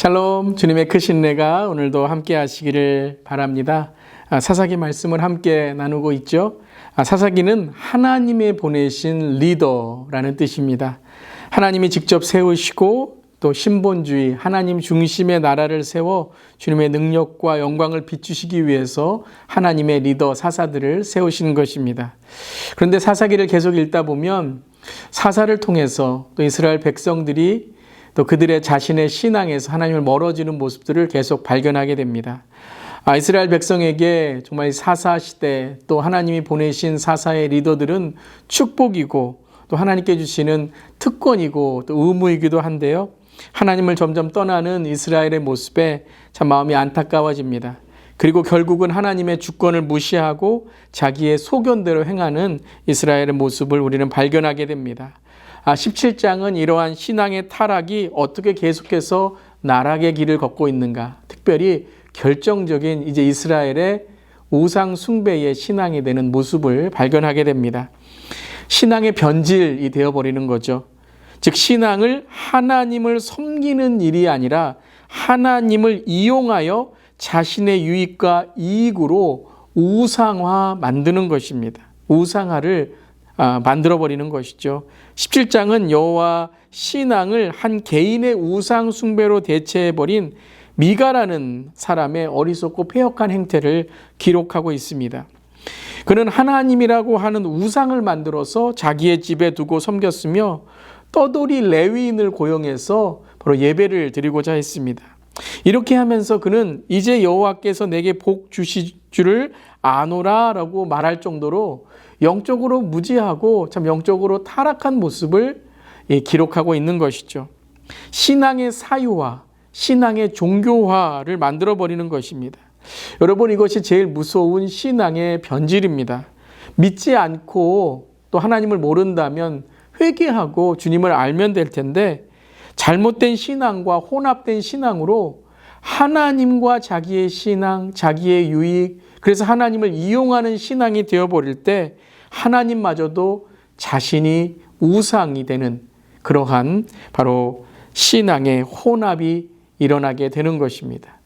샬롬, 주님의 크신 은혜가 오늘도 함께 하시기를 바랍니다. 사사기 말씀을 함께 나누고 있죠. 사사기는 하나님의 보내신 리더라는 뜻입니다. 하나님이 직접 세우시고 또 신본주의, 하나님 중심의 나라를 세워 주님의 능력과 영광을 비추시기 위해서 하나님의 리더 사사들을 세우시는 것입니다. 그런데 사사기를 계속 읽다 보면 사사를 통해서 또 이스라엘 백성들이 또 그들의 자신의 신앙에서 하나님을 멀어지는 모습들을 계속 발견하게 됩니다. 이스라엘 백성에게 정말 사사 시대 또 하나님이 보내신 사사의 리더들은 축복이고 또 하나님께 주시는 특권이고 또 의무이기도 한데요. 하나님을 점점 떠나는 이스라엘의 모습에 참 마음이 안타까워집니다. 그리고 결국은 하나님의 주권을 무시하고 자기의 소견대로 행하는 이스라엘의 모습을 우리는 발견하게 됩니다. 17장은 이러한 신앙의 타락이 어떻게 계속해서 나락의 길을 걷고 있는가, 특별히 결정적인 이제 이스라엘의 우상 숭배의 신앙이 되는 모습을 발견하게 됩니다. 신앙의 변질이 되어버리는 거죠. 즉 신앙을 하나님을 섬기는 일이 아니라 하나님을 이용하여 자신의 유익과 이익으로 우상화 만드는 것입니다. 우상화를 만들어버리는 것이죠. 17장은 여호와 신앙을 한 개인의 우상 숭배로 대체해버린 미가라는 사람의 어리석고 패역한 행태를 기록하고 있습니다. 그는 하나님이라고 하는 우상을 만들어서 자기의 집에 두고 섬겼으며 떠돌이 레위인을 고용해서 바로 예배를 드리고자 했습니다. 이렇게 하면서 그는 이제 여호와께서 내게 복 주실 줄을 아노라라고 말할 정도로 영적으로 무지하고 참 영적으로 타락한 모습을 기록하고 있는 것이죠. 신앙의 사유화, 신앙의 종교화를 만들어버리는 것입니다. 여러분, 이것이 제일 무서운 신앙의 변질입니다. 믿지 않고 또 하나님을 모른다면 회개하고 주님을 알면 될 텐데 잘못된 신앙과 혼합된 신앙으로 하나님과 자기의 신앙, 자기의 유익, 그래서 하나님을 이용하는 신앙이 되어버릴 때 하나님마저도 자신이 우상이 되는 그러한 바로 신앙의 혼합이 일어나게 되는 것입니다.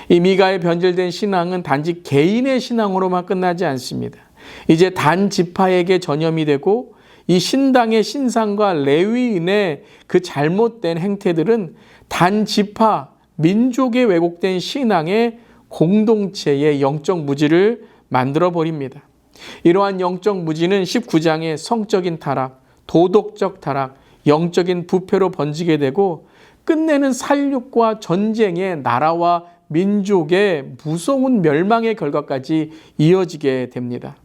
이 미가의 변질된 신앙은 단지 개인의 신앙으로만 끝나지 않습니다. 이제 단 지파에게 전염이 되고 이 신당의 신상과 레위인의 그 잘못된 행태들은 단 지파, 민족의 왜곡된 신앙의 공동체의 영적 무지를 만들어버립니다. 이러한 영적 무지는 19장의 성적인 타락, 도덕적 타락, 영적인 부패로 번지게 되고 끝내는 살육과 전쟁의 나라와 민족의 무서운 멸망의 결과까지 이어지게 됩니다.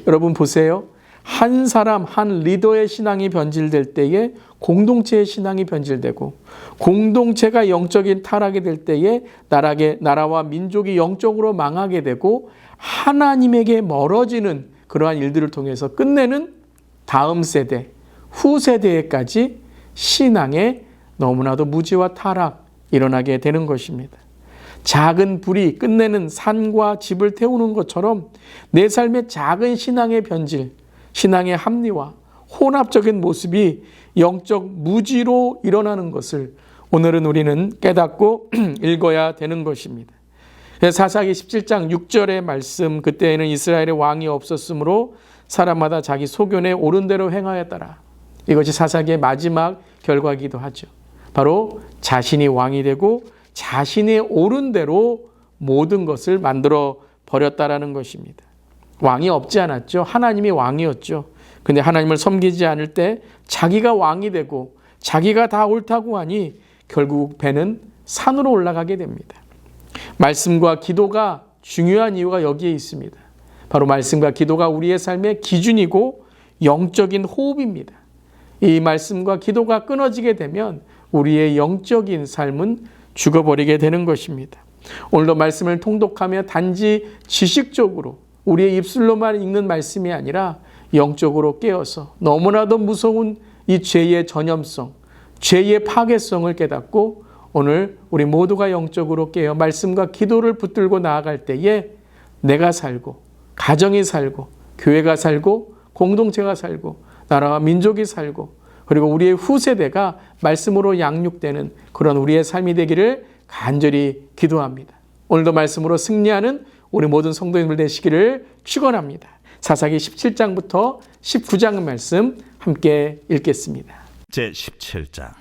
여러분 보세요. 한 사람, 한 리더의 신앙이 변질될 때에 공동체의 신앙이 변질되고 공동체가 영적인 타락이 될 때에 나라와 민족이 영적으로 망하게 되고 하나님에게 멀어지는 그러한 일들을 통해서 끝내는 다음 세대, 후세대에까지 신앙의 너무나도 무지와 타락 일어나게 되는 것입니다. 작은 불이 끝내는 산과 집을 태우는 것처럼 내 삶의 작은 신앙의 변질, 신앙의 합리화, 혼합적인 모습이 영적 무지로 일어나는 것을 오늘은 우리는 깨닫고 읽어야 되는 것입니다. 사사기 17장 6절의 말씀, 그때에는 이스라엘의 왕이 없었으므로 사람마다 자기 소견에 옳은 대로 행하였더라. 이것이 사사기의 마지막 결과이기도 하죠. 바로 자신이 왕이 되고 자신의 옳은 대로 모든 것을 만들어 버렸다라는 것입니다. 왕이 없지 않았죠. 하나님이 왕이었죠. 근데 하나님을 섬기지 않을 때 자기가 왕이 되고 자기가 다 옳다고 하니 결국 배는 산으로 올라가게 됩니다. 말씀과 기도가 중요한 이유가 여기에 있습니다. 바로 말씀과 기도가 우리의 삶의 기준이고 영적인 호흡입니다. 이 말씀과 기도가 끊어지게 되면 우리의 영적인 삶은 죽어버리게 되는 것입니다. 오늘도 말씀을 통독하며 단지 지식적으로 우리의 입술로만 읽는 말씀이 아니라 영적으로 깨어서 너무나도 무서운 이 죄의 전염성, 죄의 파괴성을 깨닫고 오늘 우리 모두가 영적으로 깨어 말씀과 기도를 붙들고 나아갈 때에 내가 살고 가정이 살고 교회가 살고 공동체가 살고 나라와 민족이 살고 그리고 우리의 후세대가 말씀으로 양육되는 그런 우리의 삶이 되기를 간절히 기도합니다. 오늘도 말씀으로 승리하는 우리 모든 성도님들 되시기를 축원합니다. 사사기 17장부터 19장 말씀 함께 읽겠습니다. 제17장.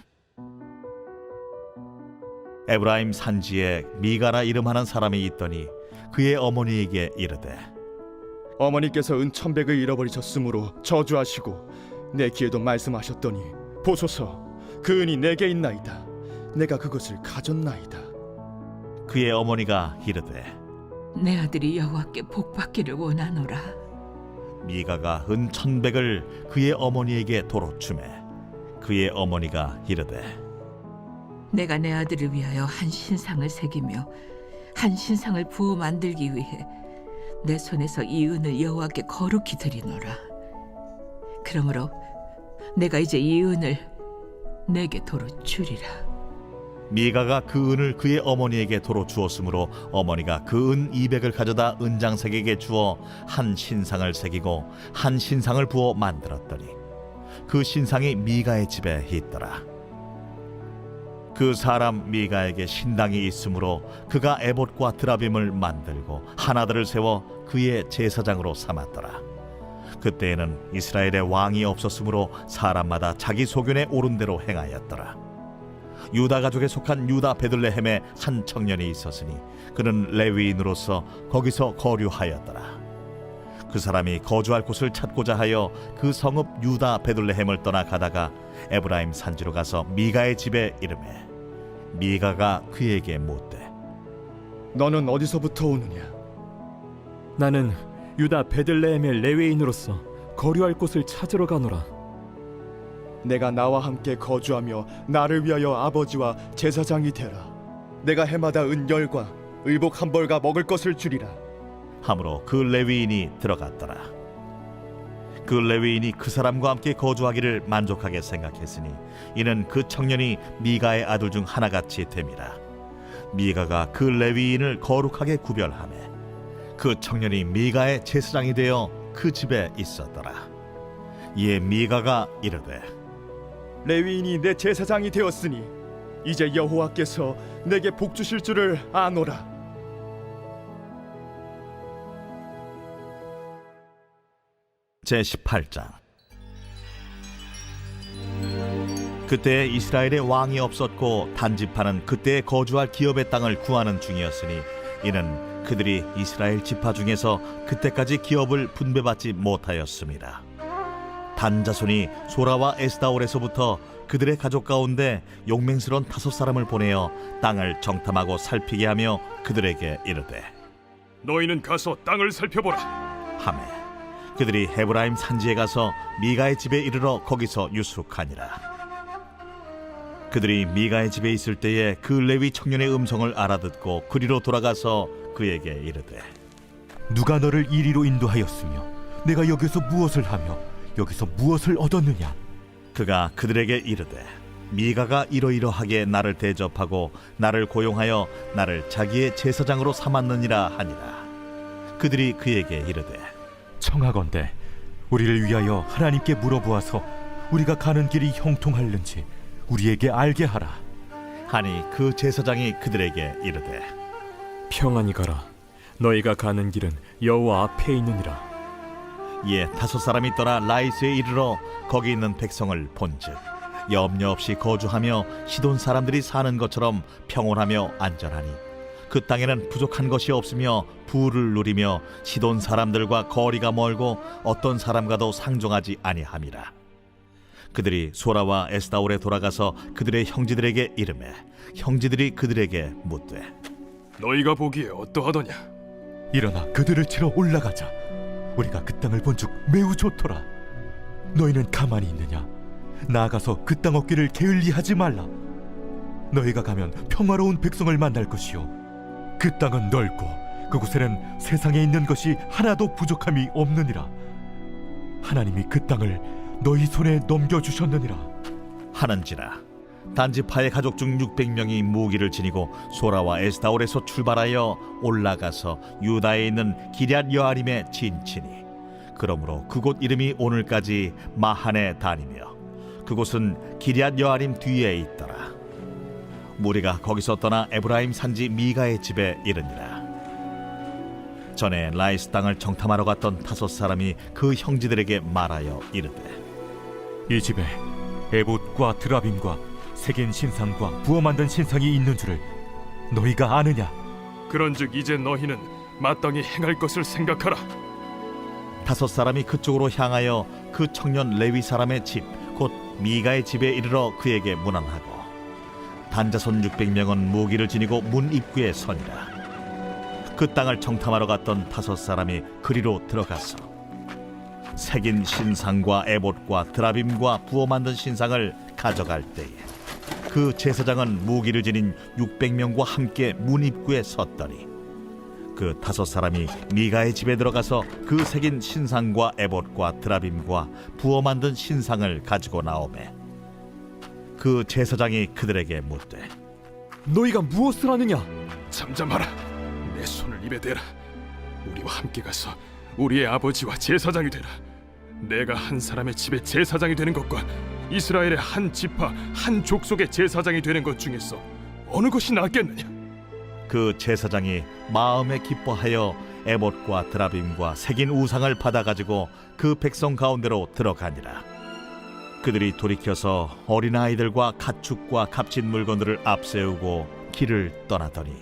에브라임 산지에 미가라 이름하는 사람이 있더니 그의 어머니에게 이르되, 어머니께서 은 1,100을 잃어버리셨으므로 저주하시고 내 귀에도 말씀하셨더니 보소서, 그 은이 내게 있나이다. 내가 그것을 가졌나이다. 그의 어머니가 이르되, 내 아들이 여호와께 복받기를 원하노라. 미가가 은 1,100을 그의 어머니에게 도로 주매 그의 어머니가 이르되, 내가 내 아들을 위하여 한 신상을 새기며 한 신상을 부어 만들기 위해 내 손에서 이 은을 여호와께 거룩히 드리노라. 그러므로 내가 이제 이 은을 내게 도로 주리라. 미가가 그 은을 그의 어머니에게 도로 주었으므로 어머니가 그 은 200을 가져다 은장색에게 주어 한 신상을 새기고 한 신상을 부어 만들었더니 그 신상이 미가의 집에 있더라. 그 사람 미가에게 신당이 있으므로 그가 에봇과 드라빔을 만들고 하나들을 세워 그의 제사장으로 삼았더라. 그때에는 이스라엘에 왕이 없었으므로 사람마다 자기 소견에 옳은 대로 행하였더라. 유다 가족에 속한 유다 베들레헴에 한 청년이 있었으니 그는 레위인으로서 거기서 거류하였더라. 그 사람이 거주할 곳을 찾고자 하여 그 성읍 유다 베들레헴을 떠나 가다가 에브라임 산지로 가서 미가의 집에 이르매 미가가 그에게 묻되, 너는 어디서부터 오느냐? 나는 유다 베들레헴의 레위인으로서 거류할 곳을 찾으러 가노라. 내가 나와 함께 거주하며 나를 위하여 아버지와 제사장이 되라. 내가 해마다 은 10과 의복 1벌과 먹을 것을 주리라. 하므로 그 레위인이 들어갔더라. 그 레위인이 그 사람과 함께 거주하기를 만족하게 생각했으니 이는 그 청년이 미가의 아들 중 하나같이 됨이라. 미가가 그 레위인을 거룩하게 구별하매 그 청년이 미가의 제사장이 되어 그 집에 있었더라. 이에 미가가 이르되, 레위인이 내 제사장이 되었으니 이제 여호와께서 내게 복 주실 줄을 아노라. 제18장. 그때 이스라엘에 왕이 없었고 단집하는 그때 거주할 기업의 땅을 구하는 중이었으니 이는 그들이 이스라엘 지파 중에서 그때까지 기업을 분배받지 못하였습니다. 단 자손이 소라와 에스다올에서부터 그들의 가족 가운데 용맹스러운 5사람을 보내어 땅을 정탐하고 살피게 하며 그들에게 이르되, 너희는 가서 땅을 살펴보라. 하매 그들이 헤브라임 산지에 가서 미가의 집에 이르러 거기서 유숙하니라. 그들이 미가의 집에 있을 때에 그 레위 청년의 음성을 알아듣고 그리로 돌아가서 그에게 이르되, 누가 너를 이리로 인도하였으며 내가 여기서 무엇을 하며 여기서 무엇을 얻었느냐? 그가 그들에게 이르되, 미가가 이러이러하게 나를 대접하고 나를 고용하여 나를 자기의 제사장으로 삼았느니라 하니라. 그들이 그에게 이르되, 청하건대 우리를 위하여 하나님께 물어보아서 우리가 가는 길이 형통할는지 우리에게 알게 하라. 하니 그 제사장이 그들에게 이르되, 평안히 가라. 너희가 가는 길은 여호와 앞에 있느니라. 이에 5사람이 떠나 라이스에 이르러 거기 있는 백성을 본즉 염려 없이 거주하며 시돈 사람들이 사는 것처럼 평온하며 안전하니 그 땅에는 부족한 것이 없으며 부를 누리며 시돈 사람들과 거리가 멀고 어떤 사람과도 상종하지 아니함이라. 그들이 소라와 에스다올에 돌아가서 그들의 형제들에게 이르매 형제들이 그들에게 묻되, 너희가 보기에 어떠하더냐? 일어나 그들을 치러 올라가자. 우리가 그 땅을 본즉 매우 좋더라. 너희는 가만히 있느냐? 나아가서 그 땅 얻기를 게을리하지 말라. 너희가 가면 평화로운 백성을 만날 것이요 그 땅은 넓고 그곳에는 세상에 있는 것이 하나도 부족함이 없느니라. 하나님이 그 땅을 너희 손에 넘겨주셨느니라 하는지라. 단지파의 가족 중 600명이 무기를 지니고 소라와 에스다올에서 출발하여 올라가서 유다에 있는 기럇 여아림에 진치니 그러므로 그곳 이름이 오늘까지 마하네 단이며 그곳은 기럇 여아림 뒤에 있더라. 무리가 거기서 떠나 에브라임 산지 미가의 집에 이르니라. 전에 라이스 땅을 정탐하러 갔던 5 사람이 그 형제들에게 말하여 이르되 이 집에 에봇과 드라빔과 새긴 신상과 부어 만든 신상이 있는 줄을 너희가 아느냐? 그런즉 이제 너희는 마땅히 행할 것을 생각하라. 5 사람이 그쪽으로 향하여 그 청년 레위 사람의 집 곧 미가의 집에 이르러 그에게 문안하고 단자손 600명은 무기를 지니고 문 입구에 서니라. 그 땅을 정탐하러 갔던 5 사람이 그리로 들어가서 새긴 신상과 에봇과 드라빔과 부어 만든 신상을 가져갈 때에 그 제사장은 무기를 지닌 600명과 함께 문 입구에 섰더니 그 5 사람이 미가의 집에 들어가서 그 새긴 신상과 에봇과 드라빔과 부어 만든 신상을 가지고 나오매 그 제사장이 그들에게 묻되 너희가 무엇을 하느냐? 잠잠하라. 내 손을 입에 대라. 우리와 함께 가서 우리의 아버지와 제사장이 되라. 내가 한 사람의 집에 제사장이 되는 것과 이스라엘의 한 지파 한 족속의 제사장이 되는 것 중에서 어느 것이 낫겠느냐? 그 제사장이 마음에 기뻐하여 에봇과 드라빔과 새긴 우상을 받아가지고 그 백성 가운데로 들어가니라. 그들이 돌이켜서 어린아이들과 가축과 값진 물건들을 앞세우고 길을 떠나더니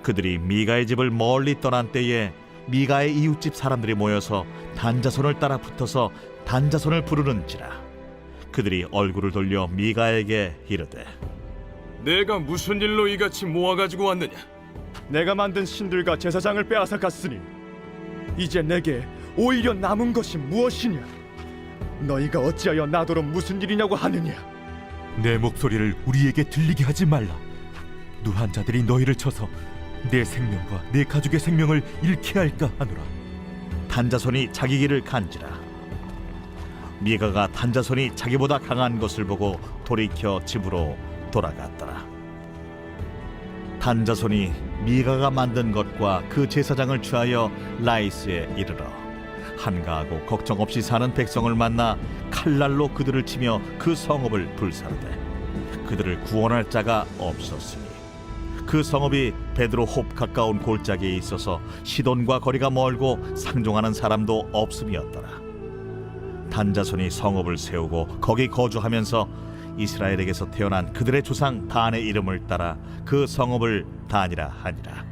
그들이 미가의 집을 멀리 떠난 때에 미가의 이웃집 사람들이 모여서 단자손을 따라 붙어서 단자손을 부르는지라. 그들이 얼굴을 돌려 미가에게 이르되 내가 무슨 일로 이같이 모아가지고 왔느냐? 내가 만든 신들과 제사장을 빼앗아 갔으니 이제 내게 오히려 남은 것이 무엇이냐? 너희가 어찌하여 나더러 무슨 일이냐고 하느냐? 내 목소리를 우리에게 들리게 하지 말라. 누한 자들이 너희를 쳐서 내 생명과 내 가족의 생명을 잃게 할까 하노라. 단자손이 자기 길을 간지라. 미가가 단자손이 자기보다 강한 것을 보고 돌이켜 집으로 돌아갔더라. 단자손이 미가가 만든 것과 그 제사장을 취하여 라이스에 이르러 한가하고 걱정 없이 사는 백성을 만나 칼날로 그들을 치며 그 성읍을 불사르되 그들을 구원할 자가 없었으니 그 성읍이 베드로홉 가까운 골짜기에 있어서 시돈과 거리가 멀고 상종하는 사람도 없음이었더라. 단자손이 성읍을 세우고 거기 거주하면서 이스라엘에게서 태어난 그들의 조상 단의 이름을 따라 그 성읍을 단이라 하니라.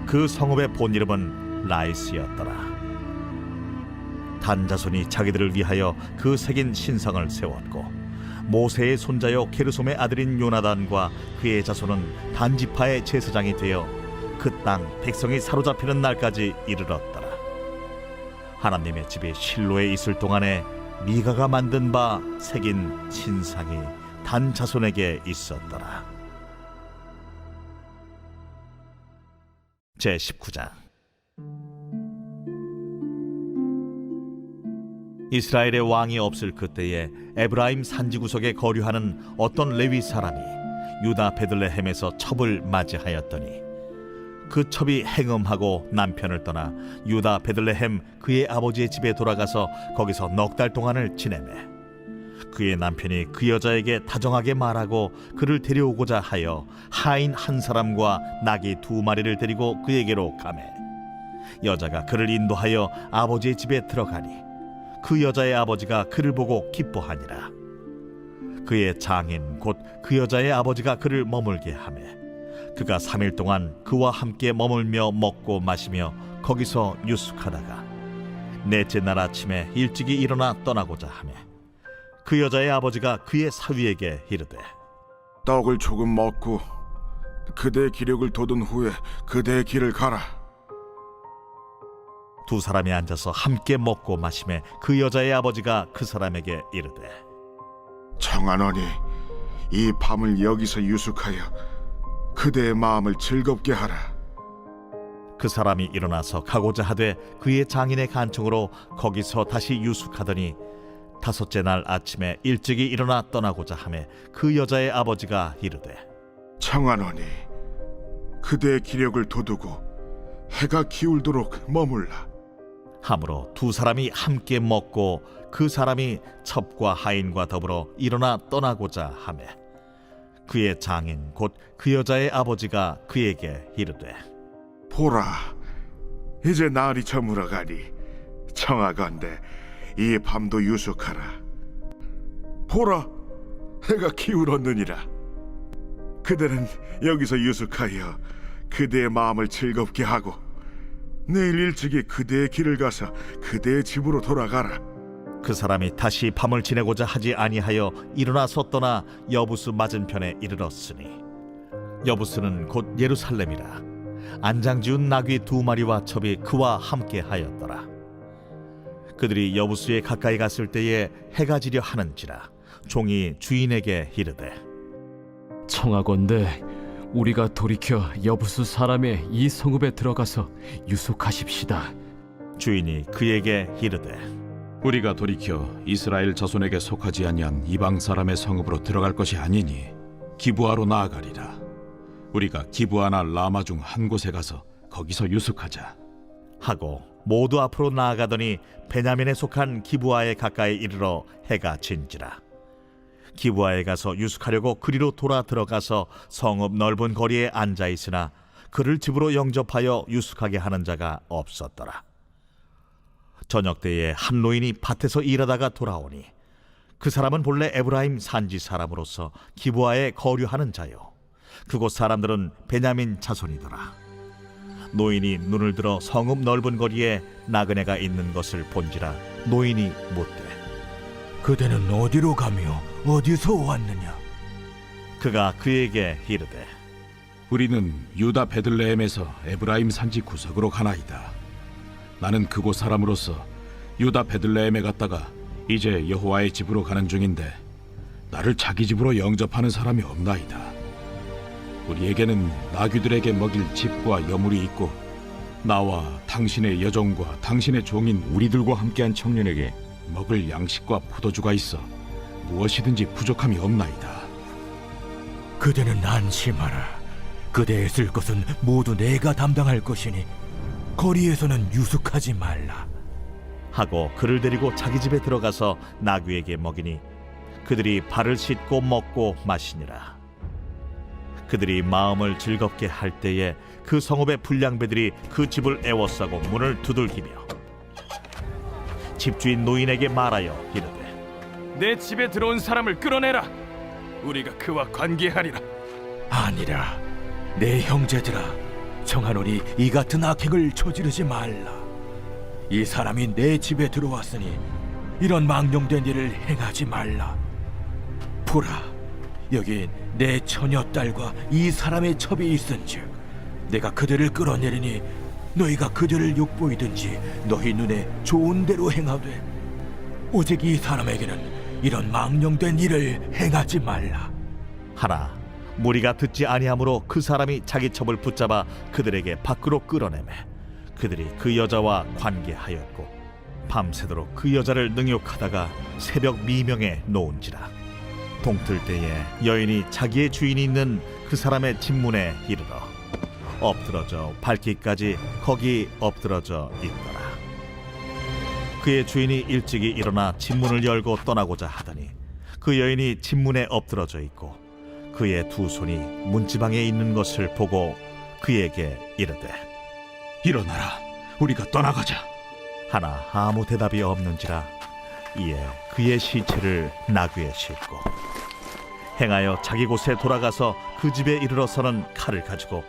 그 성읍의 본 이름은 라이스였더라. 단자손이 자기들을 위하여 그 새긴 신성을 세웠고 모세의 손자요 게르솜의 아들인 요나단과 그의 자손은 단지파의 제사장이 되어 그 땅 백성이 사로잡히는 날까지 이르렀더라. 하나님의 집이 실로에 있을 동안에 미가가 만든 바 새긴 신상이 단 자손에게 있었더라. 제19장. 이스라엘의 왕이 없을 그때에 에브라임 산지 구석에 거류하는 어떤 레위 사람이 유다 베들레헴에서 첩을 맞이하였더니 그 첩이 행음하고 남편을 떠나 유다 베들레헴 그의 아버지의 집에 돌아가서 거기서 넉 달 동안을 지내매 그의 남편이 그 여자에게 다정하게 말하고 그를 데려오고자 하여 하인 한 사람과 나귀 2마리를 데리고 그에게로 가매 여자가 그를 인도하여 아버지의 집에 들어가니 그 여자의 아버지가 그를 보고 기뻐하니라. 그의 장인 곧 그 여자의 아버지가 그를 머물게 하매 그가 3일 동안 그와 함께 머물며 먹고 마시며 거기서 유숙하다가 넷째 날 아침에 일찍이 일어나 떠나고자 하매 그 여자의 아버지가 그의 사위에게 이르되 떡을 조금 먹고 그대의 기력을 돋운 후에 그대의 길을 가라. 2 사람이 앉아서 함께 먹고 마시매 그 여자의 아버지가 그 사람에게 이르되 청하노니 이 밤을 여기서 유숙하여 그대의 마음을 즐겁게 하라. 그 사람이 일어나서 가고자 하되 그의 장인의 간청으로 거기서 다시 유숙하더니 5째 날 아침에 일찍이 일어나 떠나고자 하매 그 여자의 아버지가 이르되 청하노니 그대의 기력을 돋우고 해가 기울도록 머물라. 하므로 2 사람이 함께 먹고 그 사람이 첩과 하인과 더불어 일어나 떠나고자 하매 그의 장인 곧 그 여자의 아버지가 그에게 이르되 보라, 이제 날이 저물어가니 청하건대 이 밤도 유숙하라. 보라, 해가 기울었느니라. 그대는 여기서 유숙하여 그대의 마음을 즐겁게 하고 내일 일찍이 그대의 길을 가서 그대의 집으로 돌아가라. 그 사람이 다시 밤을 지내고자 하지 아니하여 일어나서 떠나 여부스 맞은편에 이르렀으니 여부스는 곧 예루살렘이라. 안장지운 나귀 2마리와 첩이 그와 함께 하였더라. 그들이 여부스에 가까이 갔을 때에 해가 지려 하는지라 종이 주인에게 이르되 청하건대 우리가 돌이켜 여부수 사람의 이 성읍에 들어가서 유숙하십시다. 주인이 그에게 이르되 우리가 돌이켜 이스라엘 자손에게 속하지 아니한 이방 사람의 성읍으로 들어갈 것이 아니니 기브아로 나아가리라. 우리가 기브아나 라마 중 한 곳에 가서 거기서 유숙하자 하고 모두 앞으로 나아가더니 베냐민에 속한 기브아에 가까이 이르러 해가 진지라. 기브아에 가서 유숙하려고 그리로 돌아 들어가서 성읍 넓은 거리에 앉아 있으나 그를 집으로 영접하여 유숙하게 하는 자가 없었더라. 저녁 때에 한 노인이 밭에서 일하다가 돌아오니 그 사람은 본래 에브라임 산지 사람으로서 기브아에 거류하는 자요 그곳 사람들은 베냐민 자손이더라. 노인이 눈을 들어 성읍 넓은 거리에 나그네가 있는 것을 본지라 노인이 묻되 그대는 어디로 가며 어디서 왔느냐? 그가 그에게 이르되 우리는 유다 베들레헴에서 에브라임 산지 구석으로 가나이다. 나는 그곳 사람으로서 유다 베들레헴에 갔다가 이제 여호와의 집으로 가는 중인데 나를 자기 집으로 영접하는 사람이 없나이다. 우리에게는 나귀들에게 먹일 집과 여물이 있고 나와 당신의 여종과 당신의 종인 우리들과 함께한 청년에게 먹을 양식과 포도주가 있어 무엇이든지 부족함이 없나이다. 그대는 안심하라. 그대의 쓸 것은 모두 내가 담당할 것이니 거리에서는 유숙하지 말라. 하고 그를 데리고 자기 집에 들어가서 나귀에게 먹이니 그들이 발을 씻고 먹고 마시니라. 그들이 마음을 즐겁게 할 때에 그 성읍의 불량배들이 그 집을 애워싸고 문을 두들기며 집주인 노인에게 말하여 이르되 내 집에 들어온 사람을 끌어내라. 우리가 그와 관계하리라. 아니라 내 형제들아, 청하노니 이 같은 악행을 저지르지 말라. 이 사람이 내 집에 들어왔으니 이런 망령된 일을 행하지 말라. 보라, 여기 내 처녀딸과 이 사람의 첩이 있은즉 내가 그들을 끌어내리니 너희가 그들을 욕보이든지 너희 눈에 좋은 대로 행하되 오직 이 사람에게는 이런 망령된 일을 행하지 말라. 하나 무리가 듣지 아니하므로 그 사람이 자기 첩을 붙잡아 그들에게 밖으로 끌어내매 그들이 그 여자와 관계하였고 밤새도록 그 여자를 능욕하다가 새벽 미명에 놓은지라. 동틀 때에 여인이 자기의 주인이 있는 그 사람의 집문에 이르러 엎드러져 밟기까지 거기 엎드러져 있더라. 그의 주인이 일찍이 일어나 집문을 열고 떠나고자 하더니 그 여인이 집문에 엎드러져 있고 그의 두 손이 문지방에 있는 것을 보고 그에게 이르되 일어나라. 우리가 떠나가자. 하나 아무 대답이 없는지라. 이에 그의 시체를 나귀에 싣고 행하여 자기 곳에 돌아가서 그 집에 이르러서는 칼을 가지고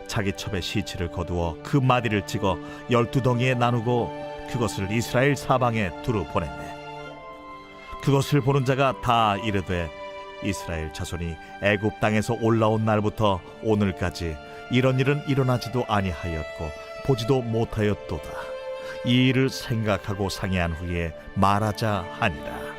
자기 첩의 시체를 거두어 그 마디를 찍어 12덩이에 나누고 그것을 이스라엘 사방에 두루 보냈네. 그것을 보는 자가 다 이르되 이스라엘 자손이 애굽 땅에서 올라온 날부터 오늘까지 이런 일은 일어나지도 아니하였고 보지도 못하였도다. 이 일을 생각하고 상의한 후에 말하자 하니라.